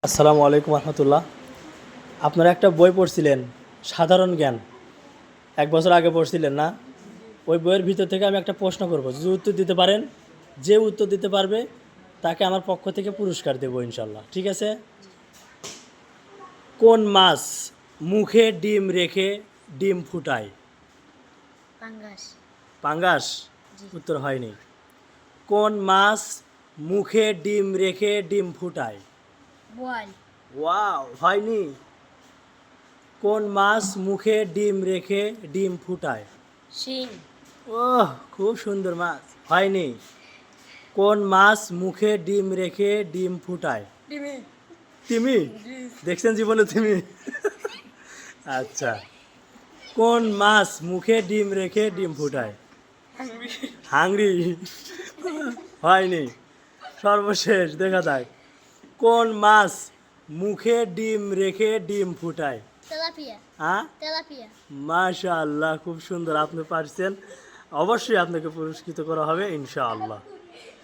আসসালামু আলাইকুম রহমতুল্লাহ। আপনারা একটা বই পড়ছিলেন সাধারণ জ্ঞান, 1 বছর আগে পড়ছিলেন না? ওই বইয়ের ভিতর থেকে আমি একটা প্রশ্ন করব, যদি উত্তর দিতে পারেন, যে উত্তর দিতে পারবে তাকে আমার পক্ষ থেকে পুরস্কার দেবো ইনশাল্লাহ। ঠিক আছে? কোন মাছ মুখে ডিম রেখে ডিম ফুটায়? পাঙ্গাস। পাঙ্গাস? জি। উত্তর হয়নি। কোন মাছ মুখে ডিম রেখে ডিম ফুটায়? বোয়াল। ওয়াও, হয়নি। কোন মাছ মুখে ডিম রেখে ডিম ফুটায়? শিং। ওহ, খুব সুন্দর মাছ। হয়নি। কোন মাছ মুখে ডিম রেখে ডিম ফুটায়? ডিমি। তিমি? দেখছেন জীবনে তিমি? আচ্ছা। কোন মাছ মুখে ডিম রেখে ডিম ফুটায়? হাংরি? হয়নি। সর্বশেষ দেখা যাক, কোন মাছ মুখে ডিম রেখে ডিম ফুটায়? তেলাপিয়া। হ্যাঁ, তেলাপিয়া। মাশাআল্লাহ, খুব সুন্দর, আপনি পারছেন। অবশ্যই আপনাকে পুরস্কৃত করা হবে ইনশাআল্লাহ।